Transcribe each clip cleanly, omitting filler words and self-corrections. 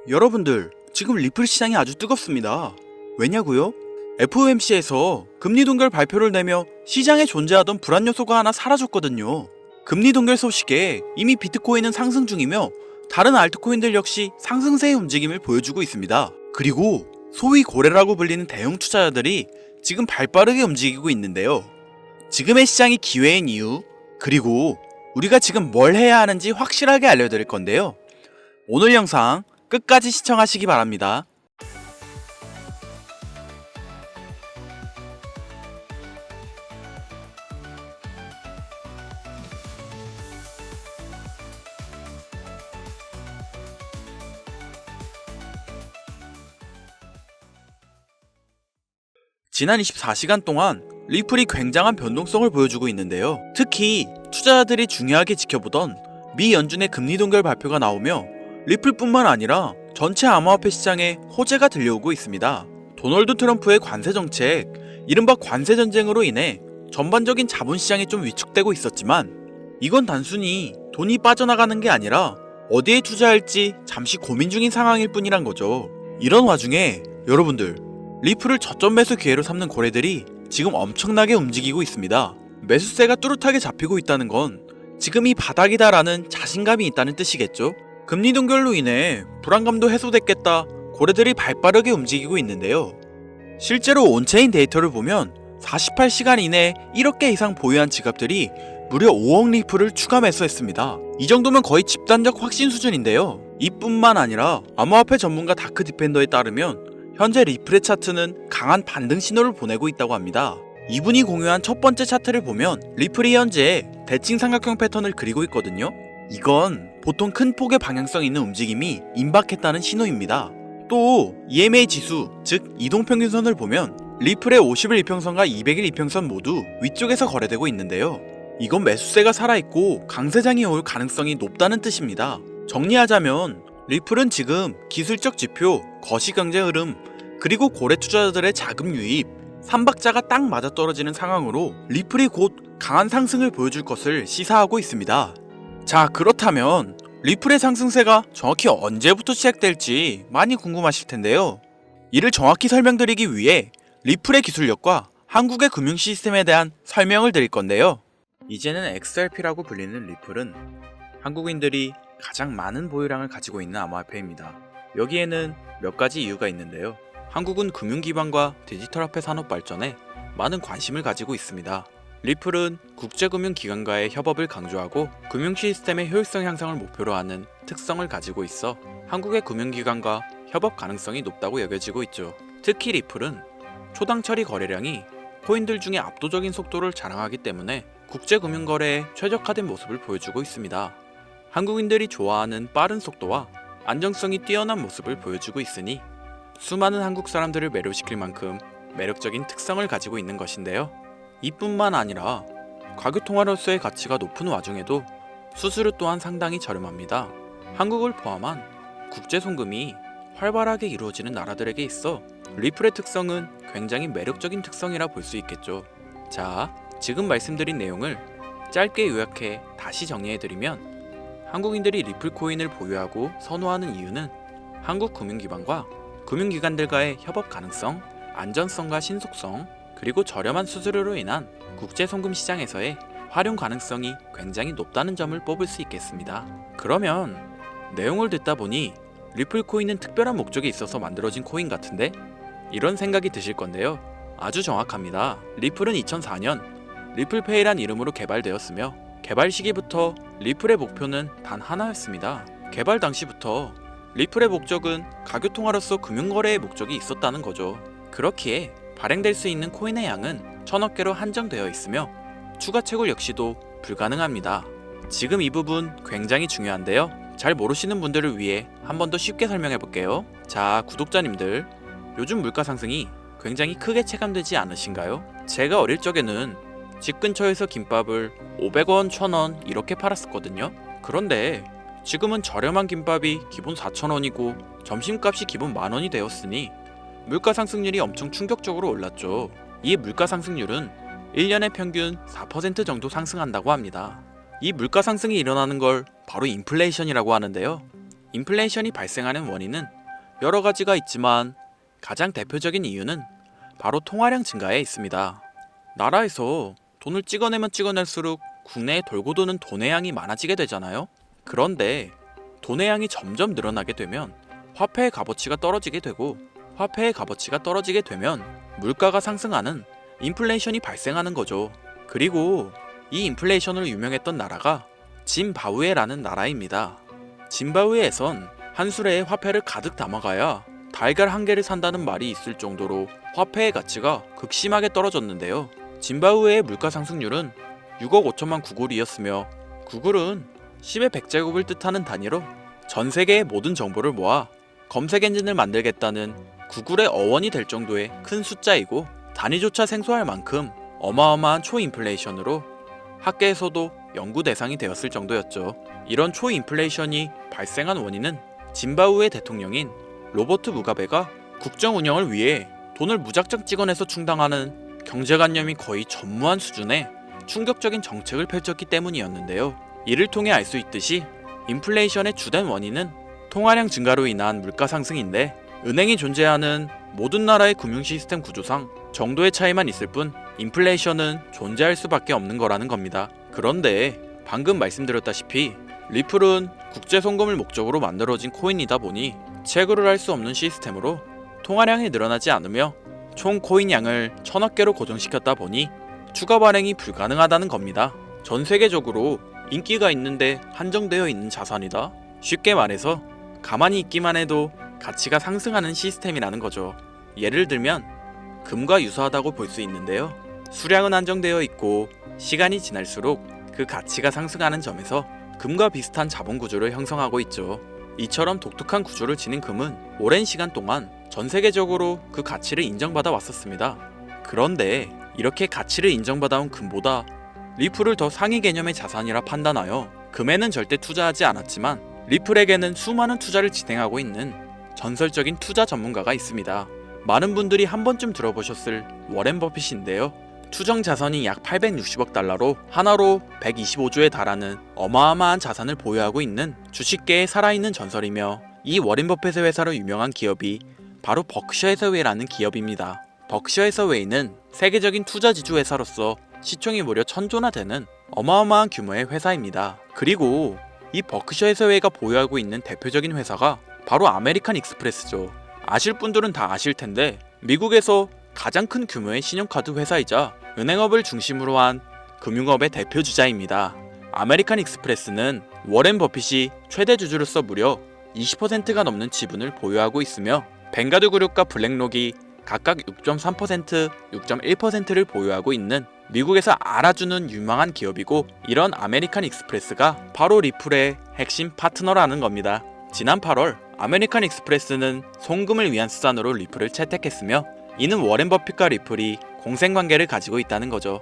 여러분들, 지금 리플 시장이 아주 뜨겁습니다. 왜냐고요? FOMC에서 금리 동결 발표를 내며 시장에 존재하던 불안 요소가 하나 사라졌거든요. 금리 동결 소식에 이미 비트코인은 상승 중이며 다른 알트코인들 역시 상승세의 움직임을 보여주고 있습니다. 그리고 소위 고래라고 불리는 대형 투자자들이 지금 발빠르게 움직이고 있는데요. 지금의 시장이 기회인 이유, 그리고 우리가 지금 뭘 해야 하는지 확실하게 알려드릴 건데요. 오늘 영상 끝까지 시청하시기 바랍니다. 지난 24시간 동안 리플이 굉장한 변동성을 보여주고 있는데요. 특히 투자자들이 중요하게 지켜보던 미 연준의 금리 동결 발표가 나오며 리플뿐만 아니라 전체 암호화폐 시장에 호재가 들려오고 있습니다. 도널드 트럼프의 관세 정책, 이른바 관세 전쟁으로 인해 전반적인 자본시장이 좀 위축되고 있었지만 이건 단순히 돈이 빠져나가는 게 아니라 어디에 투자할지 잠시 고민 중인 상황일 뿐이란 거죠. 이런 와중에 여러분들, 리플을 저점 매수 기회로 삼는 고래들이 지금 엄청나게 움직이고 있습니다. 매수세가 뚜렷하게 잡히고 있다는 건 지금 이 바닥이다라는 자신감이 있다는 뜻이겠죠? 금리 동결로 인해 불안감도 해소됐겠다, 고래들이 발빠르게 움직이고 있는데요. 실제로 온체인 데이터를 보면 48시간 이내에 1억 개 이상 보유한 지갑들이 무려 5억 리플을 추가 매수했습니다. 이 정도면 거의 집단적 확신 수준인데요. 이뿐만 아니라 암호화폐 전문가 다크 디펜더에 따르면 현재 리플의 차트는 강한 반등 신호를 보내고 있다고 합니다. 이분이 공유한 첫 번째 차트를 보면 리플이 현재 대칭 삼각형 패턴을 그리고 있거든요. 이건 보통 큰 폭의 방향성 있는 움직임이 임박했다는 신호입니다. 또 EMA 지수, 즉 이동평균선을 보면 리플의 50일 이평선과 200일 이평선 모두 위쪽에서 거래되고 있는데요. 이건 매수세가 살아있고 강세장이 올 가능성이 높다는 뜻입니다. 정리하자면 리플은 지금 기술적 지표, 거시경제 흐름, 그리고 고래 투자자들의 자금 유입, 3박자가 딱 맞아떨어지는 상황으로 리플이 곧 강한 상승을 보여줄 것을 시사하고 있습니다. 자, 그렇다면 리플의 상승세가 정확히 언제부터 시작될지 많이 궁금하실 텐데요. 이를 정확히 설명드리기 위해 리플의 기술력과 한국의 금융 시스템에 대한 설명을 드릴 건데요. 이제는 XRP라고 불리는 리플은 한국인들이 가장 많은 보유량을 가지고 있는 암호화폐입니다. 여기에는 몇 가지 이유가 있는데요. 한국은 금융기반과 디지털화폐 산업 발전에 많은 관심을 가지고 있습니다. 리플은 국제금융기관과의 협업을 강조하고 금융 시스템의 효율성 향상을 목표로 하는 특성을 가지고 있어 한국의 금융기관과 협업 가능성이 높다고 여겨지고 있죠. 특히 리플은 초당 처리 거래량이 코인들 중에 압도적인 속도를 자랑하기 때문에 국제금융거래에 최적화된 모습을 보여주고 있습니다. 한국인들이 좋아하는 빠른 속도와 안정성이 뛰어난 모습을 보여주고 있으니 수많은 한국 사람들을 매료시킬 만큼 매력적인 특성을 가지고 있는 것인데요. 이뿐만 아니라 과교통화로서의 가치가 높은 와중에도 수수료 또한 상당히 저렴합니다. 한국을 포함한 국제 송금이 활발하게 이루어지는 나라들에게 있어 리플의 특성은 굉장히 매력적인 특성이라 볼 수 있겠죠. 자, 지금 말씀드린 내용을 짧게 요약해 다시 정리해드리면 한국인들이 리플 코인을 보유하고 선호하는 이유는 한국 금융기관과 금융기관들과의 협업 가능성, 안전성과 신속성, 그리고 저렴한 수수료로 인한 국제 송금 시장에서의 활용 가능성이 굉장히 높다는 점을 뽑을 수 있겠습니다. 그러면 내용을 듣다 보니 리플 코인은 특별한 목적이 있어서 만들어진 코인 같은데? 이런 생각이 드실 건데요. 아주 정확합니다. 리플은 2004년 리플페이란 이름으로 개발되었으며 개발 시기부터 리플의 목표는 단 하나였습니다. 개발 당시부터 리플의 목적은 가교통화로서 금융거래의 목적이 있었다는 거죠. 그렇기에 발행될 수 있는 코인의 양은 1000억 개로 한정되어 있으며 추가 채굴 역시도 불가능합니다. 지금 이 부분 굉장히 중요한데요. 잘 모르시는 분들을 위해 한 번 더 쉽게 설명해 볼게요. 자, 구독자님들, 요즘 물가 상승이 굉장히 크게 체감되지 않으신가요? 제가 어릴 적에는 집 근처에서 김밥을 500원, 1000원 이렇게 팔았었거든요. 그런데 지금은 저렴한 김밥이 기본 4000원이고 점심값이 기본 만원이 되었으니 물가 상승률이 엄청 충격적으로 올랐죠. 이 물가 상승률은 1년에 평균 4% 정도 상승한다고 합니다. 이 물가 상승이 일어나는 걸 바로 인플레이션이라고 하는데요. 인플레이션이 발생하는 원인은 여러 가지가 있지만 가장 대표적인 이유는 바로 통화량 증가에 있습니다. 나라에서 돈을 찍어내면 찍어낼수록 국내에 돌고 도는 돈의 양이 많아지게 되잖아요. 그런데 돈의 양이 점점 늘어나게 되면 화폐의 값어치가 떨어지게 되고, 화폐의 값어치가 떨어지게 되면 물가가 상승하는 인플레이션이 발생하는 거죠. 그리고 이 인플레이션으로 유명했던 나라가 짐바브웨라는 나라입니다. 짐바브웨에선 한 수레에 화폐를 가득 담아가야 달걀 한 개를 산다는 말이 있을 정도로 화폐의 가치가 극심하게 떨어졌는데요. 짐바브웨의 물가 상승률은 6억 5천만 구글이었으며, 구글은 10의 100제곱을 뜻하는 단위로 전 세계의 모든 정보를 모아 검색 엔진을 만들겠다는 구글의 어원이 될 정도의 큰 숫자이고, 단위조차 생소할 만큼 어마어마한 초인플레이션으로 학계에서도 연구 대상이 되었을 정도였죠. 이런 초인플레이션이 발생한 원인은 짐바브웨 대통령인 로버트 무가베가 국정 운영을 위해 돈을 무작정 찍어내서 충당하는 경제관념이 거의 전무한 수준의 충격적인 정책을 펼쳤기 때문이었는데요. 이를 통해 알 수 있듯이 인플레이션의 주된 원인은 통화량 증가로 인한 물가 상승인데, 은행이 존재하는 모든 나라의 금융 시스템 구조상 정도의 차이만 있을 뿐 인플레이션은 존재할 수밖에 없는 거라는 겁니다. 그런데 방금 말씀드렸다시피 리플은 국제 송금을 목적으로 만들어진 코인이다 보니 채굴을 할 수 없는 시스템으로 통화량이 늘어나지 않으며 총 코인 양을 1000억 개로 고정시켰다 보니 추가 발행이 불가능하다는 겁니다. 전 세계적으로 인기가 있는데 한정되어 있는 자산이다. 쉽게 말해서 가만히 있기만 해도 가치가 상승하는 시스템이라는 거죠. 예를 들면 금과 유사하다고 볼 수 있는데요. 수량은 한정되어 있고 시간이 지날수록 그 가치가 상승하는 점에서 금과 비슷한 자본 구조를 형성하고 있죠. 이처럼 독특한 구조를 지닌 금은 오랜 시간 동안 전 세계적으로 그 가치를 인정받아 왔었습니다. 그런데 이렇게 가치를 인정받아온 금보다 리플을 더 상위 개념의 자산이라 판단하여 금에는 절대 투자하지 않았지만 리플에게는 수많은 투자를 진행하고 있는 전설적인 투자 전문가가 있습니다. 많은 분들이 한 번쯤 들어보셨을 워렌 버핏인데요. 추정 자산이 약 860억 달러로 하나로 125조에 달하는 어마어마한 자산을 보유하고 있는 주식계의 살아있는 전설이며, 이 워렌 버핏의 회사로 유명한 기업이 바로 버크셔 해서웨이라는 기업입니다. 버크셔 해서웨이는 세계적인 투자 지주 회사로서 시총이 무려 1000조나 되는 어마어마한 규모의 회사입니다. 그리고 이 버크셔 해서웨이가 보유하고 있는 대표적인 회사가 바로 아메리칸 익스프레스죠. 아실 분들은 다 아실 텐데 미국에서 가장 큰 규모의 신용카드 회사이자 은행업을 중심으로 한 금융업의 대표 주자입니다. 아메리칸 익스프레스는 워렌 버핏이 최대 주주로서 무려 20%가 넘는 지분을 보유하고 있으며, 뱅가드 그룹과 블랙록이 각각 6.3%, 6.1%를 보유하고 있는 미국에서 알아주는 유망한 기업이고, 이런 아메리칸 익스프레스가 바로 리플의 핵심 파트너라는 겁니다. 지난 8월 아메리칸 익스프레스는 송금을 위한 수단으로 리플을 채택했으며, 이는 워렌 버핏과 리플이 공생관계를 가지고 있다는 거죠.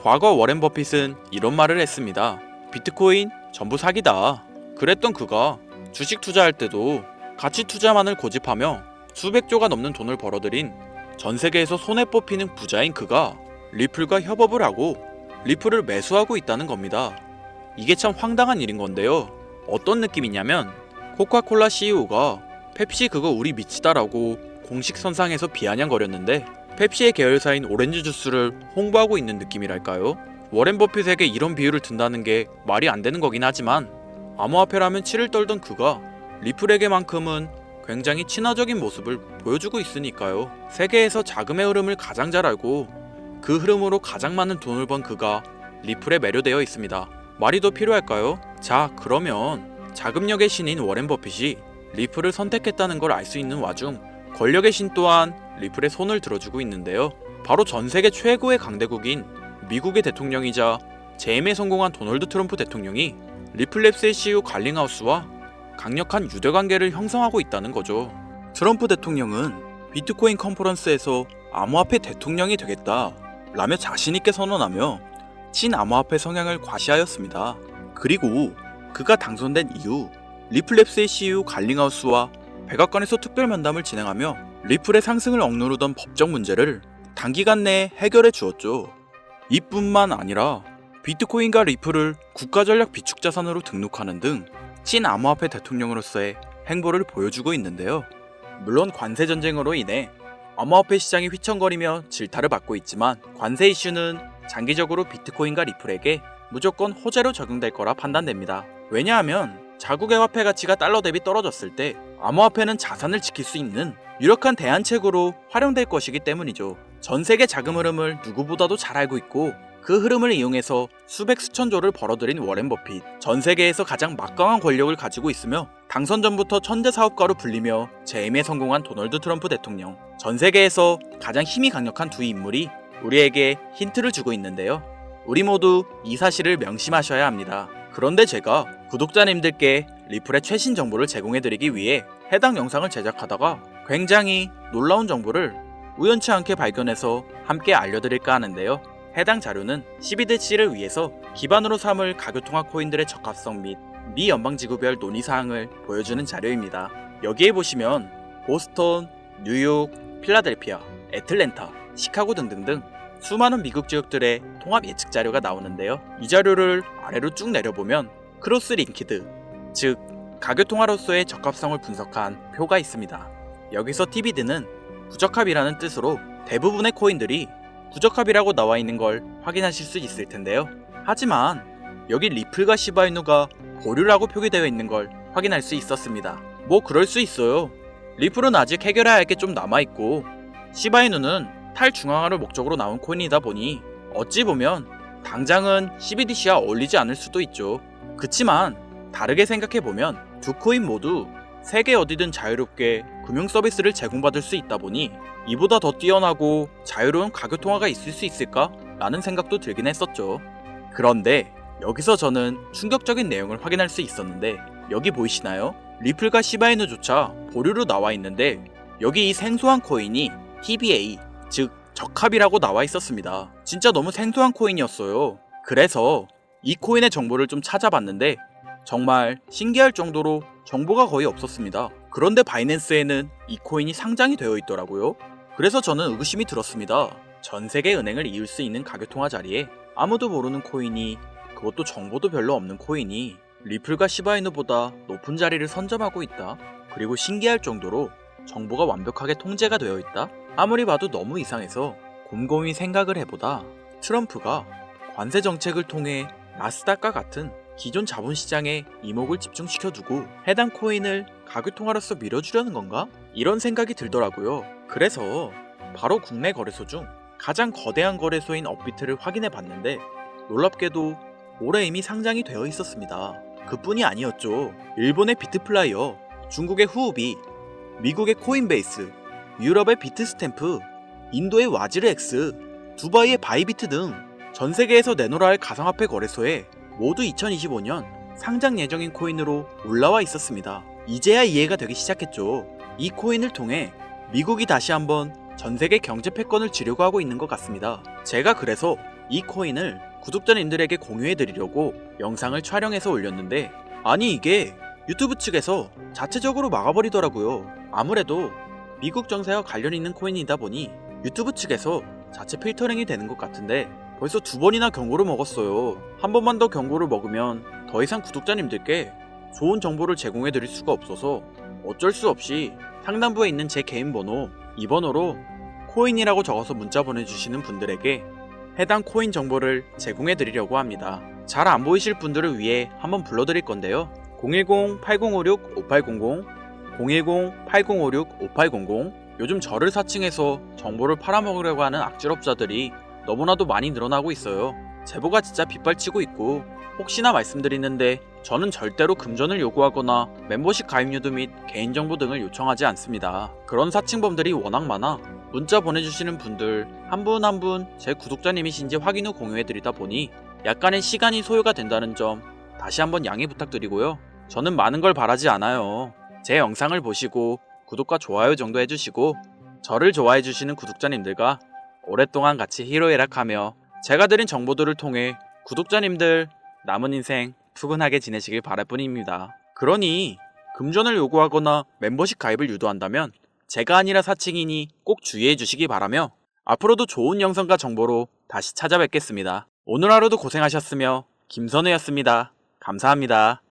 과거 워렌 버핏은 이런 말을 했습니다. 비트코인 전부 사기다. 그랬던 그가 주식 투자할 때도 가치 투자만을 고집하며 수백조가 넘는 돈을 벌어들인 전 세계에서 손에 뽑히는 부자인 그가 리플과 협업을 하고 리플을 매수하고 있다는 겁니다. 이게 참 황당한 일인 건데요. 어떤 느낌이냐면 코카콜라 CEO가 펩시 그거 우리 미치다라고 공식 선상에서 비아냥거렸는데 펩시의 계열사인 오렌지 주스를 홍보하고 있는 느낌이랄까요? 워렌 버핏에게 이런 비유를 든다는 게 말이 안 되는 거긴 하지만, 암호화폐라면 치를 떨던 그가 리플에게만큼은 굉장히 친화적인 모습을 보여주고 있으니까요. 세계에서 자금의 흐름을 가장 잘 알고 그 흐름으로 가장 많은 돈을 번 그가 리플에 매료되어 있습니다. 말이 더 필요할까요? 자, 그러면 자금력의 신인 워렌 버핏이 리플을 선택했다는 걸 알 수 있는 와중 권력의 신 또한 리플에 손을 들어주고 있는데요. 바로 전세계 최고의 강대국인 미국의 대통령이자 재임에 성공한 도널드 트럼프 대통령이 리플랩스의 CEO 갈링하우스와 강력한 유대관계를 형성하고 있다는 거죠. 트럼프 대통령은 비트코인 컨퍼런스에서 암호화폐 대통령이 되겠다 라며 자신있게 선언하며 친암호화폐 성향을 과시하였습니다. 그리고 그가 당선된 이후 리플랩스의 CEO 갈링하우스와 백악관에서 특별 면담을 진행하며 리플의 상승을 억누르던 법적 문제를 단기간 내에 해결해 주었죠. 이뿐만 아니라 비트코인과 리플을 국가전략 비축자산으로 등록하는 등 친암호화폐 대통령으로서의 행보를 보여주고 있는데요. 물론 관세 전쟁으로 인해 암호화폐 시장이 휘청거리며 질타를 받고 있지만 관세 이슈는 장기적으로 비트코인과 리플에게 무조건 호재로 적용될 거라 판단됩니다. 왜냐하면 자국의 화폐 가치가 달러 대비 떨어졌을 때 암호화폐는 자산을 지킬 수 있는 유력한 대안책으로 활용될 것이기 때문이죠. 전 세계 자금 흐름을 누구보다도 잘 알고 있고 그 흐름을 이용해서 수백 수천조를 벌어들인 워렌 버핏, 전 세계에서 가장 막강한 권력을 가지고 있으며 당선 전부터 천재 사업가로 불리며 재임에 성공한 도널드 트럼프 대통령, 전 세계에서 가장 힘이 강력한 두 인물이 우리에게 힌트를 주고 있는데요. 우리 모두 이 사실을 명심하셔야 합니다. 그런데 제가 구독자님들께 리플의 최신 정보를 제공해드리기 위해 해당 영상을 제작하다가 굉장히 놀라운 정보를 우연치 않게 발견해서 함께 알려드릴까 하는데요. 해당 자료는 CBDC를 위해서 기반으로 삼을 가교통화 코인들의 적합성 및 미 연방지구별 논의사항을 보여주는 자료입니다. 여기에 보시면 보스턴, 뉴욕, 필라델피아, 애틀랜타, 시카고 등등등 수많은 미국 지역들의 통합 예측 자료가 나오는데요. 이 자료를 아래로 쭉 내려보면 크로스 링키드, 즉 가교통화로서의 적합성을 분석한 표가 있습니다. 여기서 TBD는 부적합이라는 뜻으로 대부분의 코인들이 부적합이라고 나와 있는 걸 확인하실 수 있을 텐데요. 하지만 여기 리플과 시바이누가 보류라고 표기되어 있는 걸 확인할 수 있었습니다. 뭐 그럴 수 있어요. 리플은 아직 해결해야 할 게 좀 남아있고 시바이누는 탈중앙화를 목적으로 나온 코인이다 보니 어찌 보면 당장은 CBDC와 어울리지 않을 수도 있죠. 그치만 다르게 생각해보면 두 코인 모두 세계 어디든 자유롭게 금융 서비스를 제공받을 수 있다 보니 이보다 더 뛰어나고 자유로운 가교통화가 있을 수 있을까? 라는 생각도 들긴 했었죠. 그런데 여기서 저는 충격적인 내용을 확인할 수 있었는데 여기 보이시나요? 리플과 시바이누조차 보류로 나와 있는데 여기 이 생소한 코인이 TBA, 즉 적합이라고 나와 있었습니다. 진짜 너무 생소한 코인이었어요. 그래서 이 코인의 정보를 좀 찾아봤는데 정말 신기할 정도로 정보가 거의 없었습니다. 그런데 바이낸스에는 이 코인이 상장이 되어 있더라고요. 그래서 저는 의구심이 들었습니다. 전 세계 은행을 이을 수 있는 가교통화 자리에 아무도 모르는 코인이, 그것도 정보도 별로 없는 코인이 리플과 시바이누보다 높은 자리를 선점하고 있다. 그리고 신기할 정도로 정보가 완벽하게 통제가 되어 있다. 아무리 봐도 너무 이상해서 곰곰이 생각을 해보다 트럼프가 관세 정책을 통해 나스닥과 같은 기존 자본시장에 이목을 집중시켜두고 해당 코인을 가교통화로서 밀어주려는 건가? 이런 생각이 들더라고요. 그래서 바로 국내 거래소 중 가장 거대한 거래소인 업비트를 확인해봤는데 놀랍게도 올해 이미 상장이 되어 있었습니다. 그뿐이 아니었죠. 일본의 비트플라이어, 중국의 후오비, 미국의 코인베이스, 유럽의 비트스탬프, 인도의 와즈르엑스, 두바이의 바이비트 등 전 세계에서 내놓으라 할 가상화폐 거래소에 모두 2025년 상장 예정인 코인으로 올라와 있었습니다. 이제야 이해가 되기 시작했죠. 이 코인을 통해 미국이 다시 한번 전 세계 경제 패권을 쥐려고 하고 있는 것 같습니다. 제가 그래서 이 코인을 구독자님들에게 공유해드리려고 영상을 촬영해서 올렸는데 아니 이게 유튜브 측에서 자체적으로 막아버리더라고요. 아무래도 미국 정세와 관련 있는 코인이다 보니 유튜브 측에서 자체 필터링이 되는 것 같은데 벌써 2번이나 경고를 먹었어요. 한 번만 더 경고를 먹으면 더 이상 구독자님들께 좋은 정보를 제공해드릴 수가 없어서 어쩔 수 없이 상단부에 있는 제 개인 번호 2번호로 코인이라고 적어서 문자 보내주시는 분들에게 해당 코인 정보를 제공해드리려고 합니다. 잘 안 보이실 분들을 위해 한번 불러드릴 건데요. 010-8056-5800, 010-8056-5800. 요즘 저를 사칭해서 정보를 팔아먹으려고 하는 악질업자들이 너무나도 많이 늘어나고 있어요. 제보가 진짜 빗발치고 있고 혹시나 말씀드리는데 저는 절대로 금전을 요구하거나 멤버십 가입료도 및 개인정보 등을 요청하지 않습니다. 그런 사칭범들이 워낙 많아 문자 보내주시는 분들 한 분 한 분 제 구독자님이신지 확인 후 공유해드리다 보니 약간의 시간이 소요가 된다는 점 다시 한번 양해 부탁드리고요. 저는 많은 걸 바라지 않아요. 제 영상을 보시고 구독과 좋아요 정도 해주시고 저를 좋아해주시는 구독자님들과 오랫동안 같이 히로에락하며 제가 드린 정보들을 통해 구독자님들 남은 인생 푸근하게 지내시길 바랄 뿐입니다. 그러니 금전을 요구하거나 멤버십 가입을 유도한다면 제가 아니라 사칭이니 꼭 주의해 주시기 바라며 앞으로도 좋은 영상과 정보로 다시 찾아뵙겠습니다. 오늘 하루도 고생하셨으며 김선우였습니다. 감사합니다.